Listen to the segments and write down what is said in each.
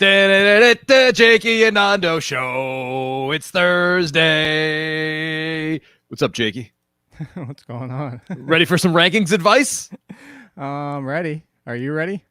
Jakey and Nando show. It's Thursday. What's up, Jakey? What's going on? Ready for some rankings advice? I'm ready. Are you ready?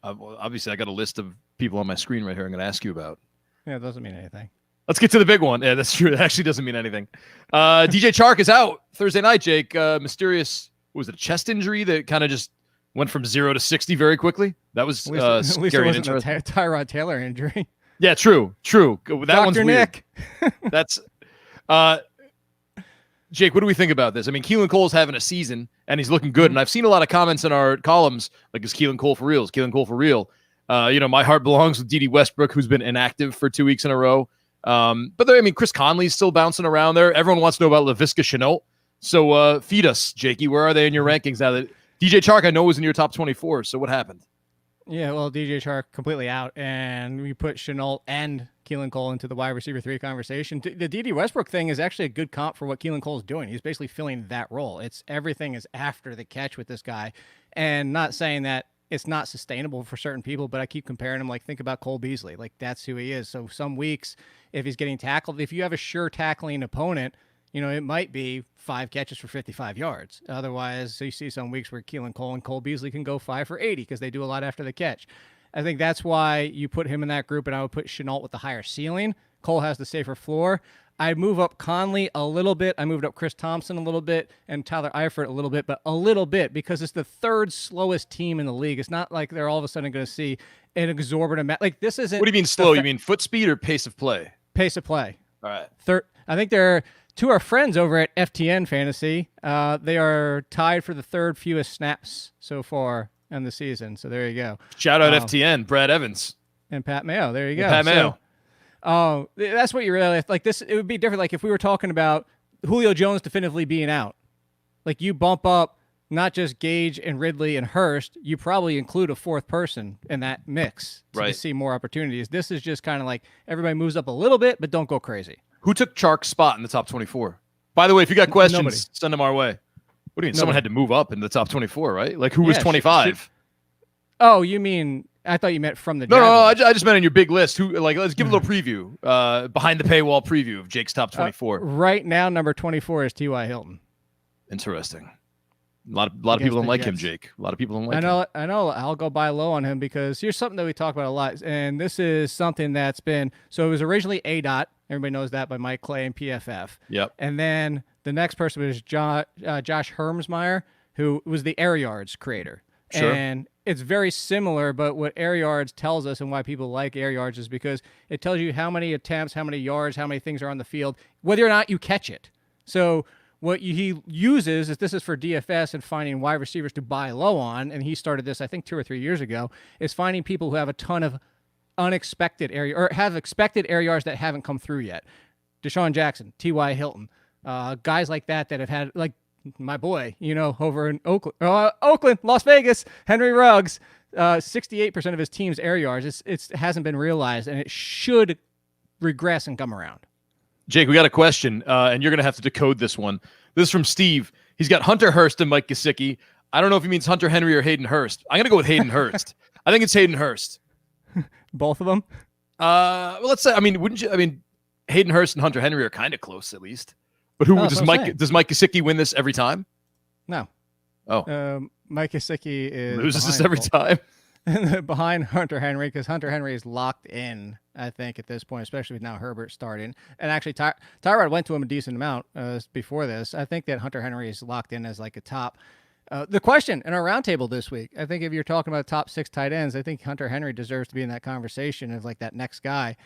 Well, obviously, I got a list of people on my screen right here I'm going to ask you about. Yeah, it doesn't mean anything. Let's get to the big one. Yeah, that's true. It actually doesn't mean anything. DJ Chark is out Thursday night, Jake. Mysterious, what was it, a chest injury that kind of just went from 0 to 60 very quickly? That was At least it scary and wasn't interesting. a Tyrod Taylor injury. Yeah, true. That Dr. one's Nick. weird. That's Jake, what do we think about this? I mean, Keelan Cole's having a season, and he's looking good. And I've seen a lot of comments in our columns, like, is Keelan Cole for real? Is Keelan Cole for real? My heart belongs with D.D. Westbrook, who's been inactive for 2 weeks in a row. But there, I mean, Chris Conley's still bouncing around there. Everyone wants to know about Laviska Shenault. So feed us, Jakey. Where are they in your rankings now that DJ Chark, I know, was in your top 24. So what happened? Yeah, well, DJ Chark completely out, and we put Shenault and Keelan Cole into the wide receiver 3 conversation. The D.D. Westbrook thing is actually a good comp for what Keelan Cole is doing. He's basically filling that role. It's everything is after the catch with this guy, and not saying that it's not sustainable for certain people, but I keep comparing him. Like, think about Cole Beasley. Like, that's who he is. So some weeks, if he's getting tackled, if you have a sure tackling opponent, it might be 5 catches for 55 yards. Otherwise, so you see some weeks where Keelan Cole and Cole Beasley can go 5 for 80 because they do a lot after the catch. I think that's why you put him in that group, and I would put Shenault with the higher ceiling. Cole has the safer floor. I move up Conley a little bit. I moved up Chris Thompson a little bit and Tyler Eifert a little bit, but a little bit because it's the 3rd slowest team in the league. It's not like they're all of a sudden going to see an exorbitant amount. Like, this isn't. What do you mean slow? You mean foot speed or pace of play? Pace of play. All right. I think they're to our friends over at FTN Fantasy. They are tied for the 3rd fewest snaps so far in the season. So there you go. Shout out FTN, Brad Evans. And Pat Mayo. There you go. Pat Mayo. That's what you really like. This, it would be different. Like if we were talking about Julio Jones definitively being out, like you bump up not just Gage and Ridley and Hurst, you probably include a 4th person in that mix to see more opportunities. This is just kind of like everybody moves up a little bit, but don't go crazy. Who took Chark's spot in the top 24? By the way, if you got questions, Nobody. Send them our way. What do you mean? Someone had to move up in the top 24, right? Like who was 25? Oh, you mean? I thought you meant from the. No, I just meant on your big list. Who? Like, let's give a little preview, behind the paywall preview of Jake's top 24. Right now, number 24 is T.Y. Hilton. Interesting. A lot of people don't like him, Jake. A lot of people don't like him. I know. I'll go buy low on him because here's something that we talk about a lot, and this is something that's been. So it was originally ADOT. Everybody knows that by Mike Clay and PFF. Yep. And then the next person was Josh Hermsmeyer, who was the Air Yards creator. Sure. And it's very similar, but what Air Yards tells us and why people like Air Yards is because it tells you how many attempts, how many yards, how many things are on the field, whether or not you catch it. So what he uses is, this is for DFS and finding wide receivers to buy low on, and he started this, I think, 2 or 3 years ago, is finding people who have a ton of unexpected area or have expected air yards that haven't come through yet. Deshaun Jackson, T.Y. Hilton, guys like that have had, like my boy, over in Oakland, Las Vegas, Henry Ruggs, 68% of his team's air yards. It hasn't been realized, and it should regress and come around. Jake, we got a question, and you're going to have to decode this one. This is from Steve. He's got Hunter Hurst and Mike Gesicki. I don't know if he means Hunter Henry or Hayden Hurst. I'm going to go with Hayden Hurst. I think it's Hayden Hurst. Both of them? Well, let's say, wouldn't you? Hayden Hurst and Hunter Henry are kind of close, at least. But does Mike Gesicki win this every time? No. Oh. Mike Gesicki loses this every time. Behind Hunter Henry, because Hunter Henry is locked in, I think, at this point, especially with now Herbert starting. And actually, Tyrod went to him a decent amount before this. I think that Hunter Henry is locked in as like a top. The question in our roundtable this week, I think if you're talking about top 6 tight ends, I think Hunter Henry deserves to be in that conversation of like that next guy.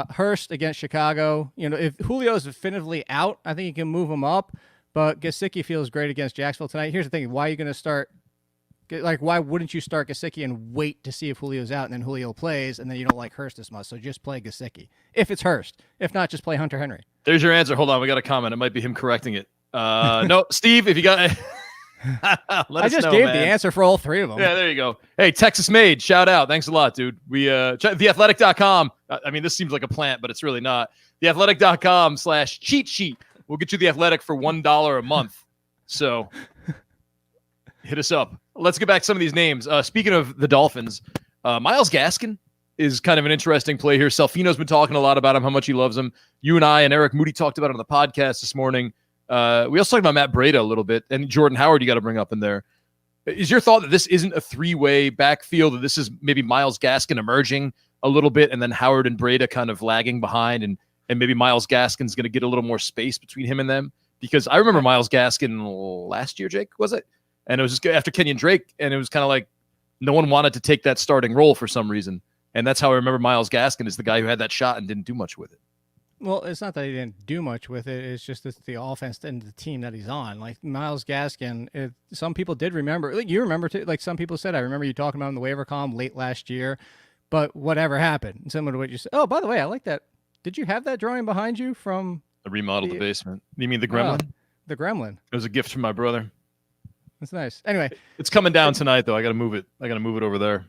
Hurst against Chicago, if Julio is definitively out, I think you can move him up. But Gesicki feels great against Jacksonville tonight. Here's the thing: why are you going to start? Like, why wouldn't you start Gesicki and wait to see if Julio's out, and then Julio plays, and then you don't like Hurst as much? So just play Gesicki if it's Hurst. If not, just play Hunter Henry. There's your answer. Hold on, we got a comment. It might be him correcting it. No, Steve, if you got. I just gave the answer for all 3 of them. Yeah, there you go. Hey, Texas Made, shout out. Thanks a lot, dude. We theathletic.com. This seems like a plant, but it's really not. Theathletic.com/cheat sheet. We'll get you the Athletic for $1 a month. So hit us up. Let's get back to some of these names. Speaking of the Dolphins, Myles Gaskin is kind of an interesting play here. Salfino's been talking a lot about him, how much he loves him. You and I and Eric Moody talked about it on the podcast this morning. We also talked about Matt Breida a little bit, and Jordan Howard you got to bring up in there. Is your thought that this isn't a three-way backfield, that this is maybe Myles Gaskin emerging a little bit and then Howard and Breida kind of lagging behind, and maybe Myles Gaskin's going to get a little more space between him and them? Because I remember Myles Gaskin last year, Jake, was it? And it was just after Kenyon Drake, and it was kind of like no one wanted to take that starting role for some reason. And that's how I remember Myles Gaskin is the guy who had that shot and didn't do much with it. Well, it's not that he didn't do much with it. It's just the offense and the team that he's on. Like Myles Gaskin, some people did remember. Like you remember too. Like some people said, I remember you talking about him in the waiver column late last year. But whatever happened, similar to what you said. Oh, by the way, I like that. Did you have that drawing behind you from the remodeled the basement? You mean the gremlin? The gremlin. It was a gift from my brother. That's nice. Anyway, it's coming down tonight, though. I got to move it. I got to move it over there.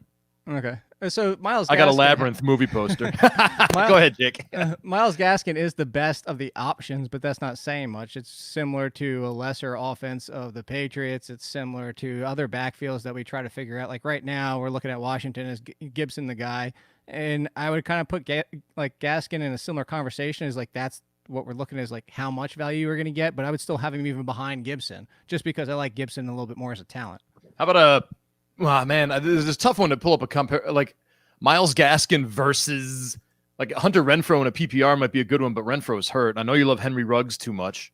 Okay. So Myles Gaskin, I got a Labyrinth movie poster. Go ahead, Jake. Myles Gaskin is the best of the options, but that's not saying much. It's similar to a lesser offense of the Patriots. It's similar to other backfields that we try to figure out. Like right now, we're looking at Washington as Gibson the guy, and I would kind of put Gaskin in a similar conversation. Is like that's what we're looking at, is like how much value we're going to get, but I would still have him even behind Gibson, just because I like Gibson a little bit more as a talent. How about man, this is a tough one to pull up a compare. Like Myles Gaskin versus like Hunter Renfrow in a PPR might be a good one, but Renfrow's hurt. I know you love Henry Ruggs too much.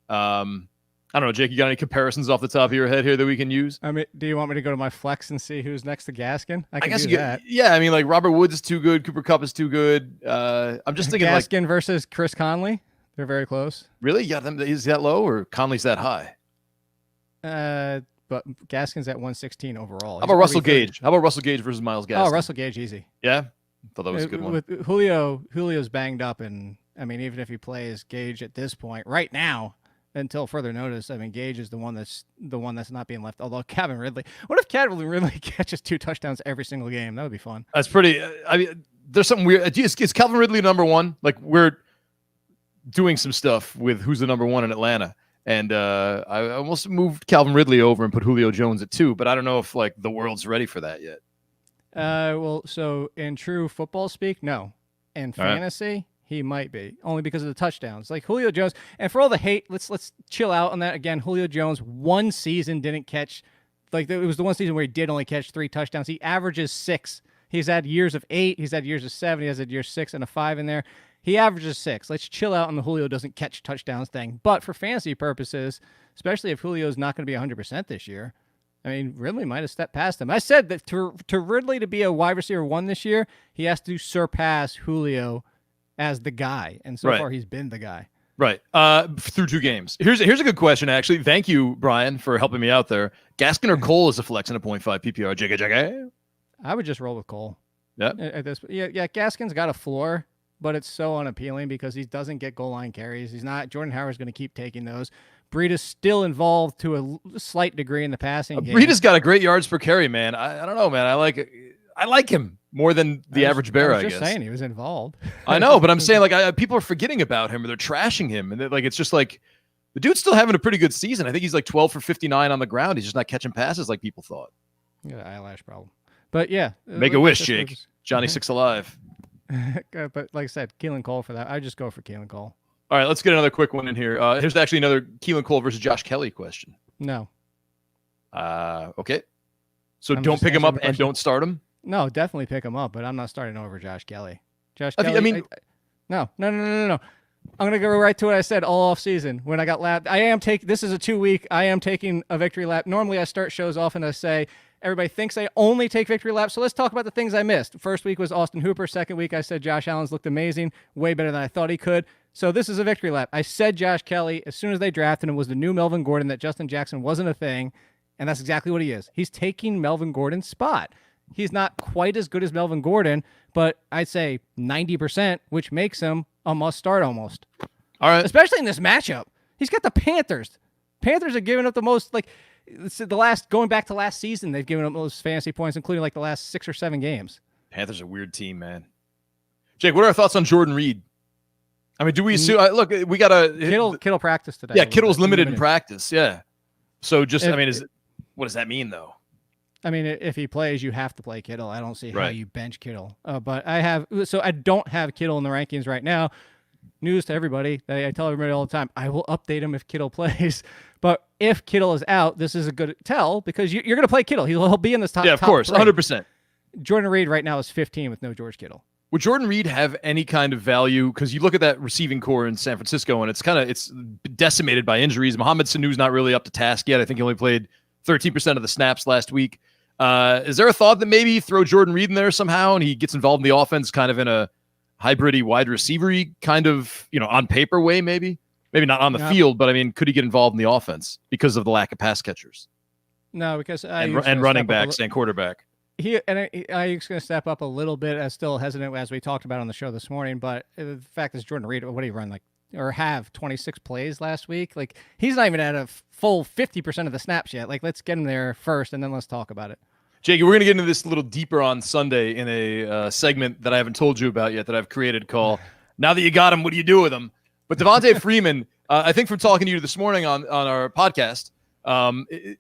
I don't know, Jake, you got any comparisons off the top of your head here that we can use? I mean, do you want me to go to my flex and see who's next to Gaskin? I guess do that. Yeah, I mean, like Robert Woods is too good. Cooper Kupp is too good. I'm just thinking Gaskin versus Chris Conley. They're very close. Really? Yeah, is that low or Conley's that high? But Gaskin's at 116 overall. How about Russell Gage? How about Russell Gage versus Myles Gaskin? Oh, Russell Gage, easy. Yeah? I thought that was a good one. With Julio's banged up, and I mean, even if he plays Gage at this point, right now, until further notice, I mean, Gage is the one that's not being left. Although Calvin Ridley, what if Calvin Ridley catches 2 touchdowns every single game? That would be fun. That's pretty. I mean, there's something weird. Is Calvin Ridley number one? Like we're doing some stuff with who's the number one in Atlanta. And I almost moved Calvin Ridley over and put Julio Jones at 2, but I don't know if like the world's ready for that yet. Well, so in true football speak, no. In fantasy, he might be, only because of the touchdowns. Like Julio Jones, and for all the hate, let's chill out on that. Again, Julio Jones, one season didn't catch, like it was the one season where he did only catch 3 touchdowns. He averages 6. He's had years of 8. He's had years of 7. He has a year 6 and a 5 in there. He averages 6. Let's chill out on the Julio doesn't catch touchdowns thing. But for fantasy purposes, especially if Julio's not going to be 100% this year, I mean, Ridley might have stepped past him. I said that to Ridley to be a wide receiver 1 this year, he has to surpass Julio as the guy. And so far, he's been the guy. Right. Through 2 games. Here's a good question, actually. Thank you, Brian, for helping me out there. Gaskin or Cole is a flex in a 0.5 PPR. Jakey. I would just roll with Cole. Yeah. Yeah, Gaskin's got a floor, but it's so unappealing because he doesn't get goal line carries. He's not. Jordan Howard's going to keep taking those. Breida's still involved to a slight degree in the passing game. Breida's got a great yards per carry, man. I don't know, man. I like him more than the average bear, I guess. Just saying he was involved. I know, but I'm saying like people are forgetting about him or they're trashing him, and it's just like the dude's still having a pretty good season. I think he's like 12 for 59 on the ground. He's just not catching passes like people thought. Yeah, eyelash problem. But yeah, make a wish, Jake. Johnny Six alive. But like I said, Keelan Cole for that. I just go for Keelan Cole. All right, let's get another quick one in here. Here's actually another Keelan Cole versus Josh Kelly question. No. Okay. So don't pick him up and don't start him? No, definitely pick him up, but I'm not starting over Josh Kelly. Kelly, I mean, no. I'm going to go right to what I said all off season when I got lapped. This is a 2-week. I am taking a victory lap. Normally I start shows off and I say, everybody thinks I only take victory laps. So let's talk about the things I missed. First week was Austin Hooper. Second week, I said Josh Allen's looked amazing, way better than I thought he could. So this is a victory lap. I said Josh Kelly, as soon as they drafted him, was the new Melvin Gordon, that Justin Jackson wasn't a thing. And that's exactly what he is. He's taking Melvin Gordon's spot. He's not quite as good as Melvin Gordon, but I'd say 90%, which makes him a must start almost. All right. Especially in this matchup. He's got the Panthers. Panthers are giving up the most, going back to last season, they've given up most fantasy points, including like the last 6 or 7 games. Panthers are a weird team, man. Jake, what are our thoughts on Jordan Reed? I mean, do we assume, look, we got to Kittle practice today. Yeah, Kittle's limited in practice. Yeah. So what does that mean though? I mean, if he plays, you have to play Kittle. I don't see how Right. you bench Kittle. But I don't have Kittle in the rankings right now. News to everybody. I tell everybody all the time, I will update him if Kittle plays. But if Kittle is out, this is a good tell because you're going to play Kittle. He'll be in this top. Yeah, of top course, 100%. 100%. Jordan Reed right now is 15 with no George Kittle. Would Jordan Reed have any kind of value? Because you look at that receiving core in San Francisco, and it's decimated by injuries. Mohamed Sanu's not really up to task yet. I think he only played 13% of the snaps last week. Is there a thought that maybe throw Jordan Reed in there somehow, and he gets involved in the offense kind of in a hybrid-y wide receiver-y kind of, on paper way, maybe not on the field, but I mean, could he get involved in the offense because of the lack of pass catchers? No, because and running backs and quarterback. I was going to step up a little bit. I'm still hesitant as we talked about on the show this morning, but the fact is Jordan Reed, what did he run or have 26 plays last week? Like he's not even at a full 50% of the snaps yet. Like let's get him there first and then let's talk about it. Jakey, we're going to get into this a little deeper on Sunday in a segment that I haven't told you about yet that I've created called Now That You Got Him, What Do You Do With Him? But Devontae Freeman, I think from talking to you this morning on our podcast,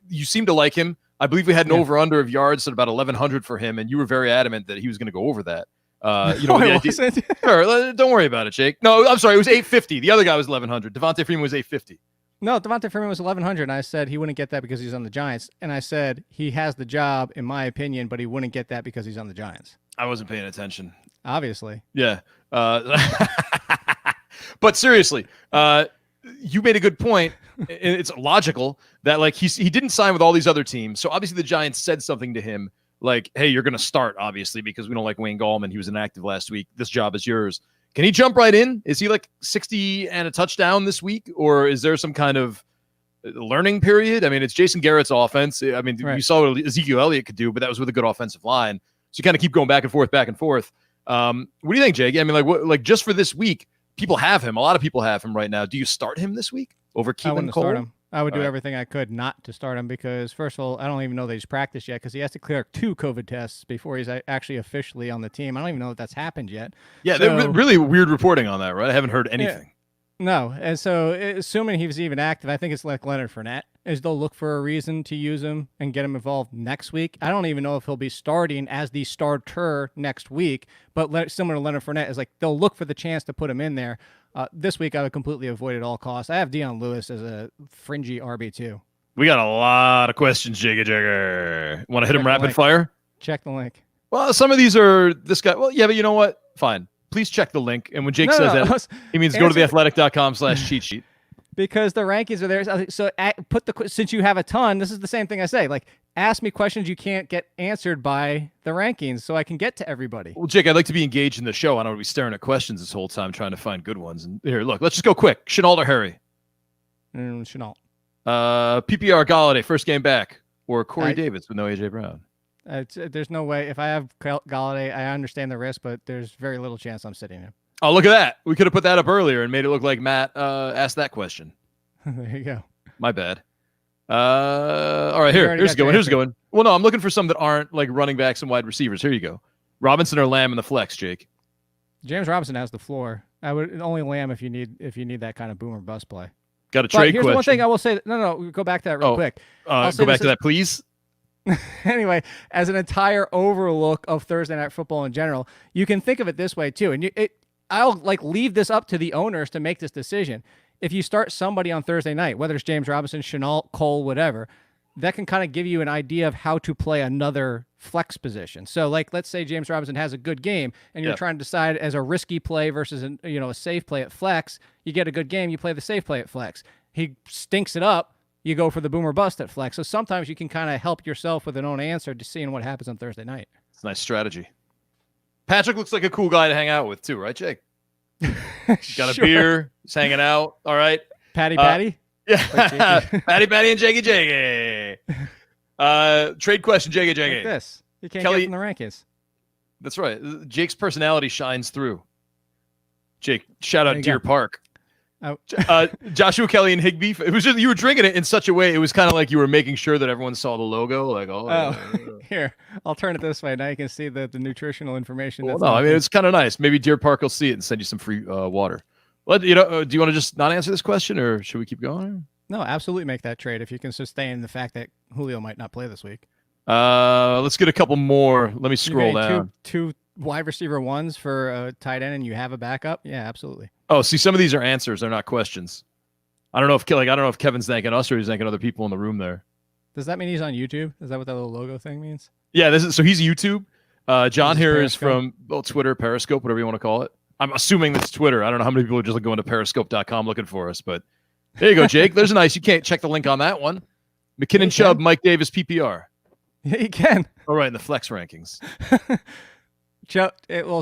you seem to like him. I believe we had an over-under of yards at about 1,100 for him, and you were very adamant that he was going to go over that. Sure, don't worry about it, Jake. No, I'm sorry, it was 850. The other guy was 1,100. Devontae Freeman was 850. No, Devontae Freeman was 1,100, and I said he wouldn't get that because he's on the Giants. And I said he has the job, in my opinion, but he wouldn't get that because he's on the Giants. I wasn't paying attention. Obviously. Yeah. But seriously, you made a good point. It's logical that he didn't sign with all these other teams. So obviously the Giants said something to him like, hey, you're going to start, obviously, because we don't like Wayne Gallman. He was inactive last week. This job is yours. Can he jump right in? Is he like 60 and a touchdown this week? Or is there some kind of learning period? I mean, it's Jason Garrett's offense. I mean, You saw what Ezekiel Elliott could do, but that was with a good offensive line. So you kind of keep going back and forth. What do you think, Jake? I mean, just for this week, people have him. A lot of people have him right now. Do you start him this week over Keelan Cole? Start him. I would do everything I could not to start him because, first of all, I don't even know that he's practiced yet because he has to clear 2 COVID tests before he's actually officially on the team. I don't even know if that's happened yet. Yeah, they're really weird reporting on that, right? I haven't heard anything. No, and so assuming he was even active, I think it's like Leonard Fournette, is they'll look for a reason to use him and get him involved next week. I don't even know if he'll be starting as the starter next week, but similar to Leonard Fournette, is like they'll look for the chance to put him in there. This week, I would completely avoid at all costs. I have Dion Lewis as a fringy RB2. We got a lot of questions, Jigga Jigger. Want to hit him rapid fire? Check the link. Well, some of these are this guy. Well, yeah, but you know what? Fine. Please check the link. And when Jake says that, he means go to theathletic.com/cheat sheet. Because the rankings are there. So since you have a ton, this is the same thing I say. Like, ask me questions you can't get answered by the rankings so I can get to everybody. Well, Jake, I'd like to be engaged in the show. I don't want to be staring at questions this whole time trying to find good ones. And here, look, let's just go quick. Chenault or Harry? Chenault. PPR Galladay, first game back. Or Corey Davis with no A.J. Brown. There's no way. If I have Galladay, I understand the risk, but there's very little chance I'm sitting him. Oh, look at that. We could have put that up earlier and made it look like Matt asked that question. There you go. My bad. All right, here's a good one. Well, no, I'm looking for some that aren't like running backs and wide receivers. Here you go. Robinson or Lamb in the flex, Jake? James Robinson has the floor. I would only Lamb if you need that kind of boomer bust play. Got a trade here's question. The one thing I will say. No, go back to that real quick. Go back to that, please. Anyway, as an entire overlook of Thursday Night Football in general, you can think of it this way too. And I'll leave this up to the owners to make this decision. If you start somebody on Thursday night, whether it's James Robinson, Chenault, Cole, whatever, that can kind of give you an idea of how to play another flex position. So, let's say James Robinson has a good game, and you're trying to decide as a risky play versus a safe play at flex. You get a good game, you play the safe play at flex. He stinks it up. You go for the boomer bust at flex. So sometimes you can kind of help yourself with an own answer to seeing what happens on Thursday night. It's a nice strategy. Patrick looks like a cool guy to hang out with too, right, Jake? Got a beer. He's hanging out. All right. Patty? Yeah. Patty and Jakey. Trade question, Jakey. Like this. You can't get from the rankings. That's right. Jake's personality shines through. Jake, shout out Deer Park. Joshua Kelly and Higbee. It was just you were drinking it in such a way. It was kind of like you were making sure that everyone saw the logo. Here, I'll turn it this way. Now you can see the nutritional information. Well, no, I mean it's kind of nice. Maybe Deer Park will see it and send you some free water. Well, do you want to just not answer this question, or should we keep going? No, absolutely make that trade if you can sustain the fact that Julio might not play this week. Let's get a couple more. Let me scroll down. Two wide receiver ones for a tight end, and you have a backup. Yeah, absolutely. Oh, see, some of these are answers. They're not questions. I don't know if Kevin's thanking us or he's thanking other people in the room there. Does that mean he's on YouTube? Is that what that little logo thing means? Yeah, so he's YouTube. John here is from Twitter, Periscope, whatever you want to call it. I'm assuming that's Twitter. I don't know how many people are just going to periscope.com looking for us, but there you go, Jake. There's a nice. You can't check the link on that one. McKinnon, Chubb, Mike Davis, PPR. Yeah, you can. All right, in the flex rankings. Chubb.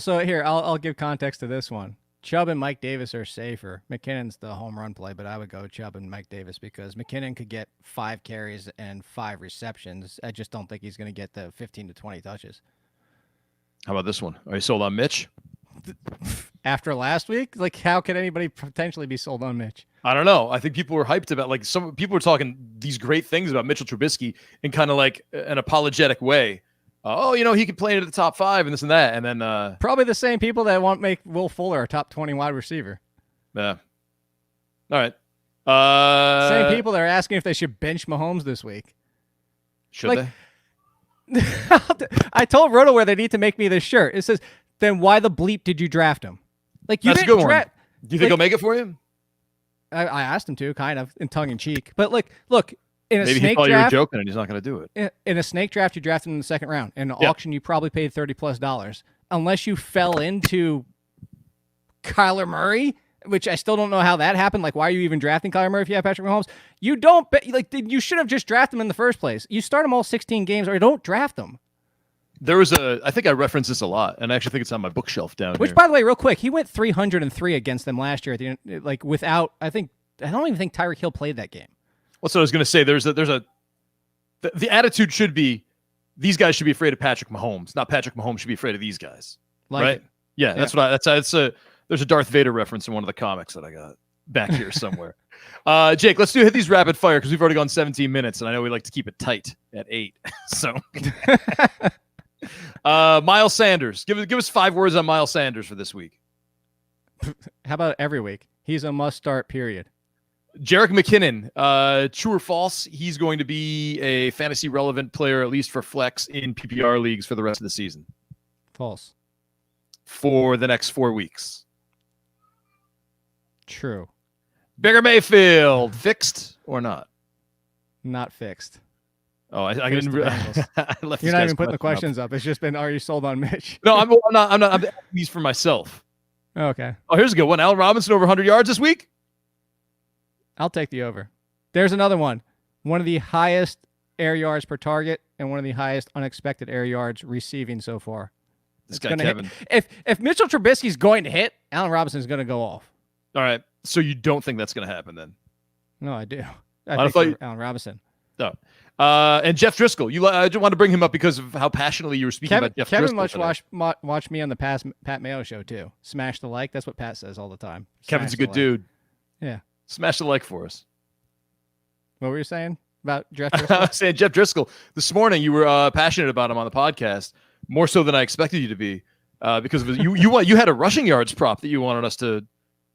So here, I'll give context to this one. Chubb and Mike Davis are safer. McKinnon's the home run play, but I would go Chubb and Mike Davis because McKinnon could get 5 carries and 5 receptions. I just don't think he's going to get the 15 to 20 touches. How about this one? Are you sold on Mitch? After last week? Like, how could anybody potentially be sold on Mitch? I don't know. I think people were hyped about, like, some people were talking these great things about Mitchell Trubisky in kind of like an apologetic way. He could play into the top 5 and this and that. And then probably the same people that want to make Will Fuller a top 20 wide receiver. Yeah. All right. Same people that are asking if they should bench Mahomes this week. Should they? I told RotoWare they need to make me this shirt. It says, then why the bleep did you draft him? Like, you That's a good one. Do you think he'll make it for you? I asked him to, kind of, in tongue-in-cheek. But, look, in a maybe snake he thought draft, you were joking and he's not going to do it. In a snake draft, you drafted him in the second round. In an auction, you probably paid $30+. Unless you fell into Kyler Murray, which I still don't know how that happened. Like, why are you even drafting Kyler Murray if you have Patrick Mahomes? You don't you should have just drafted him in the first place. You start him all 16 games or don't draft him. There was I think I reference this a lot, and I actually think it's on my bookshelf down Which, here. by the way, real quick, he went 303 against them last year. At the end, like, without, I don't even think Tyreek Hill played that game. Well, so I was going to say, the attitude should be, these guys should be afraid of Patrick Mahomes, not Patrick Mahomes should be afraid of these guys, right? Yeah, that's what there's a Darth Vader reference in one of the comics that I got back here somewhere. Jake, let's hit these rapid fire because we've already gone 17 minutes, and I know we like to keep it tight at 8. So, Myles Sanders, give us 5 words on Myles Sanders for this week. How about every week? He's a must-start, period. Jerick McKinnon, true or false? He's going to be a fantasy-relevant player, at least for flex in PPR leagues for the rest of the season. False. For the next 4 weeks. True. Baker Mayfield, fixed or not? Not fixed. Oh, I didn't. You're not even putting the questions up. It's just been, are you sold on Mitch? No, I'm not. I'm asking these for myself. Okay. Oh, here's a good one. Allen Robinson over 100 yards this week. I'll take the over. There's another one. One of the highest air yards per target and one of the highest unexpected air yards receiving so far. This guy Kevin. If Mitchell Trubisky's going to hit, Allen Robinson's going to go off. All right. So you don't think that's going to happen then? No, I do. I think Allen Robinson. No. And Jeff Driscoll. I just want to bring him up because of how passionately you were speaking about Jeff Driscoll. Kevin watched me on the Pat Mayo show too. Smash the like. That's what Pat says all the time. Kevin's a good dude. Yeah. Smash the like for us. What were you saying about Jeff Driscoll? I was saying Jeff Driscoll. This morning you were passionate about him on the podcast, more so than I expected you to be, because of you had a rushing yards prop that you wanted us to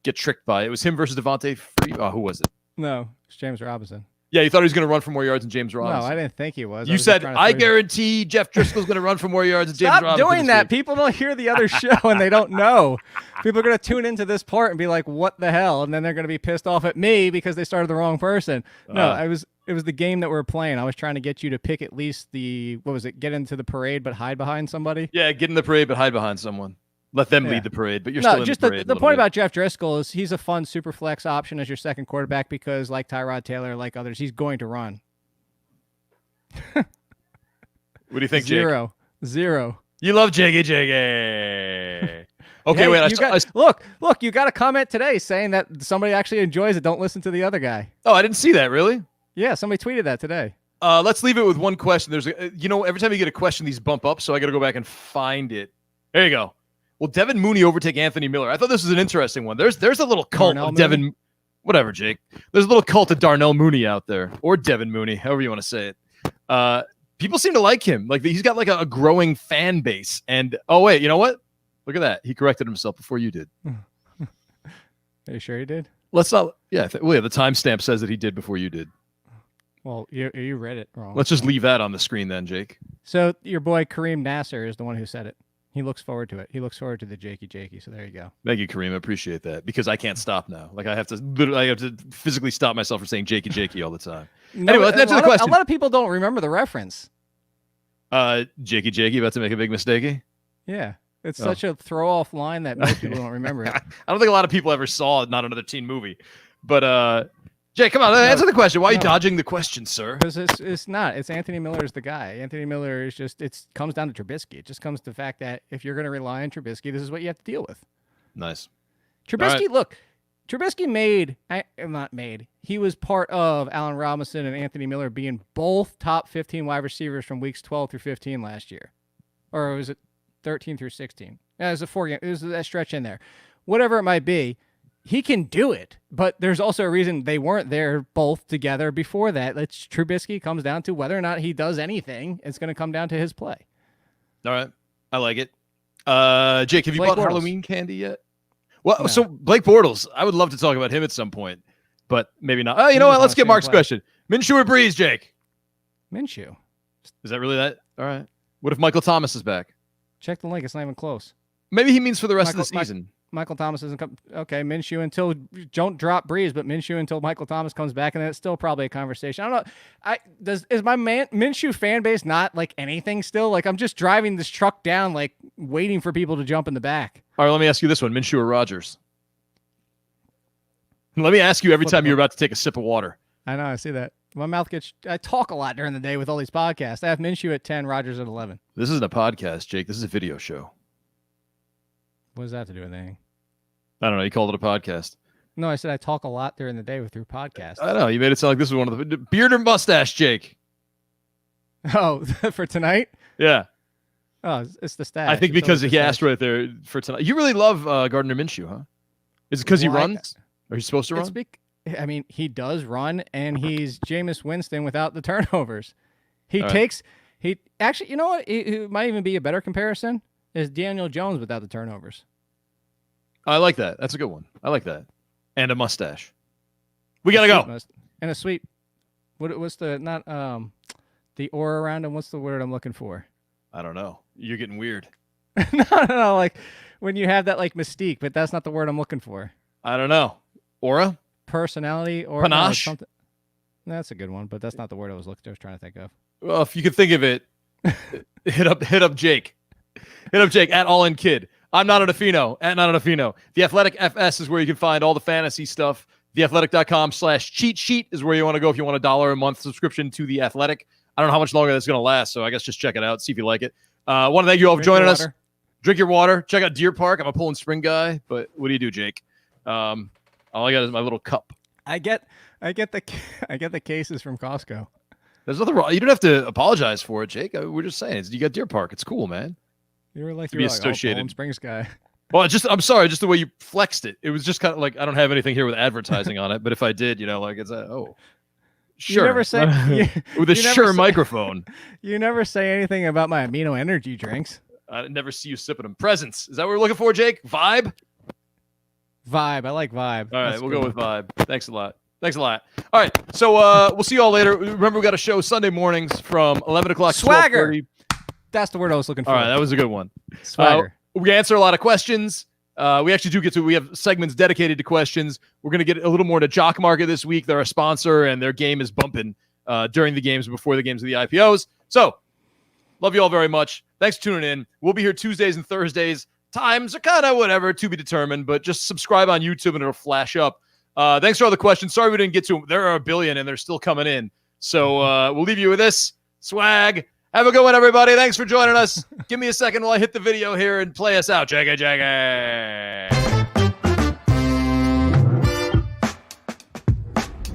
get tricked by. It was him versus Devontae Free. Oh, who was it? No, it's James Robinson. Yeah, you thought he was going to run for more yards than James Robinson. No, I didn't think he was. You said, I guarantee Jeff Driscoll's going to run for more yards than James Robinson. Stop doing that. People don't hear the other show and they don't know. People are going to tune into this part and be like, what the hell? And then they're going to be pissed off at me because they started the wrong person. No, it was the game that we were playing. I was trying to get you to pick at least get into the parade but hide behind somebody. Yeah, get in the parade but hide behind someone. Let them lead the parade, but you're still in the parade. The point about Jeff Driscoll is he's a fun super flex option as your second quarterback because, like Tyrod Taylor, like others, he's going to run. What do you think, Jake? Zero. You love Jakey. Okay, hey, wait. Look, you got a comment today saying that somebody actually enjoys it. Don't listen to the other guy. Oh, I didn't see that, really? Yeah, somebody tweeted that today. Let's leave it with one question. There's every time you get a question, these bump up, so I got to go back and find it. There you go. Will Devin Mooney overtake Anthony Miller? I thought this was an interesting one. There's a little cult of Devin. Whatever, Jake. There's a little cult of Darnell Mooney out there, or Devin Mooney, however you want to say it. People seem to like him. Like he's got like a growing fan base. And oh wait, you know what? Look at that. He corrected himself before you did. Are you sure he did? Let's not. Yeah. The timestamp says that he did before you did. Well, you read it wrong. Let's just leave that on the screen then, Jake. So your boy Kareem Nasser is the one who said it. He looks forward to it. He looks forward to the Jakey. So there you go. Thank you, Kareem. I appreciate that because I can't stop now. Like I have to physically stop myself from saying Jakey all the time. No, anyway, let's answer the question. A lot of people don't remember the reference. Jakey about to make a big mistake. Yeah. It's such a throw-off line that most people don't remember it. I don't think a lot of people ever saw Not Another Teen Movie. But, Jake, come on, answer the question. Why are you dodging the question, sir? Because it's not. It's Anthony Miller's the guy. Anthony Miller is just, it comes down to Trubisky. It just comes to the fact that if you're going to rely on Trubisky, this is what you have to deal with. Nice. Trubisky, look, Trubisky he was part of Allen Robinson and Anthony Miller being both top 15 wide receivers from weeks 12 through 15 last year. Or was it 13 through 16? Yeah, it was a 4 game. It was that stretch in there. Whatever it might be, he can do it. But there's also a reason they weren't there both together before that. Trubisky comes down to whether or not he does anything. It's going to come down to his play. All right. I like it. Jake, have you bought Halloween candy yet? Well, No. So Blake Bortles, I would love to talk about him at some point, but maybe not. Oh, you know what? Let's get Mark's question. Minshew or Breeze, Jake? Minshew. Is that really that? All right. What if Michael Thomas is back? Check the link. It's not even close. Maybe he means for the rest of the season. Michael Thomas isn't come. Okay, Minshew until don't drop Breeze, but Minshew until Michael Thomas comes back, and then it's still probably a conversation. I don't know. Is my Minshew fan base not like anything still? Like I'm just driving this truck down, like waiting for people to jump in the back. All right, let me ask you this one: Minshew or Rodgers? Let me ask you every time you're about to take a sip of water. I know. I see that. My mouth gets. I talk a lot during the day with all these podcasts. I have Minshew at 10, Rodgers at 11. This isn't a podcast, Jake. This is a video show. What does that have to do with anything? I don't know. You called it a podcast. No, I said I talk a lot during the day through podcasts. I know. You made it sound like this was one of the beard or mustache, Jake. Oh, for tonight? Yeah. Oh, it's the stash. I think because he asked right there for tonight. You really love Gardner Minshew, huh? Is it because he runs? Are you supposed to run? I mean, he does run, and he's Jameis Winston without the turnovers. He actually, you know what? It might even be a better comparison is Daniel Jones without the turnovers. I like that. That's a good one. I like that. And a mustache. We gotta go. And a sweet. What's the not the aura around him? What's the word I'm looking for? I don't know. You're getting weird. No. Like when you have that like mystique, but that's not the word I'm looking for. I don't know. Aura? Personality or panache? Something. That's a good one, but that's not the word I was trying to think of. Well, if you could think of it, hit up Jake. Hit up Jake at All In Kid. I'm Not an Afino at Not an Afino. The Athletic FS is where you can find all the fantasy stuff. TheAthletic.com/cheat sheet is where you want to go if you want $1 a month subscription to The Athletic. I don't know how much longer that's going to last, so I guess just check it out, see if you like it. Want to thank you all for joining us. Drink your water. Check out Deer Park. I'm a Poland Spring guy, but what do you do, Jake? All I got is my little cup. I get the cases from Costco. There's nothing wrong. You don't have to apologize for it, Jake. We're just saying, you got Deer Park. It's cool, man. You're like Poland Springs guy. Well, I'm sorry, just the way you flexed it. It was just kind of like I don't have anything here with advertising on it, but if I did, like it's sure. You never say with a microphone. You never say anything about my amino energy drinks. I never see you sipping them. Presents. Is that what we're looking for, Jake? Vibe. I like vibe. All right, we'll go with vibe. Thanks a lot. All right, so we'll see you all later. Remember, we got a show Sunday mornings from 11 o'clock. Swagger. That's the word I was looking for. All right, that was a good one. Swagger. We answer a lot of questions. We actually do we have segments dedicated to questions. We're going to get a little more to Jock Market this week. They're a sponsor, and their game is bumping during the games, before the games of the IPOs. So, love you all very much. Thanks for tuning in. We'll be here Tuesdays and Thursdays. Times are kind of whatever, to be determined, but just subscribe on YouTube and it'll flash up. Thanks for all the questions. Sorry we didn't get to them. There are a billion, and they're still coming in. So we'll leave you with this. Swag. Have a good one, everybody. Thanks for joining us. Give me a second while I hit the video here and play us out. Jakey.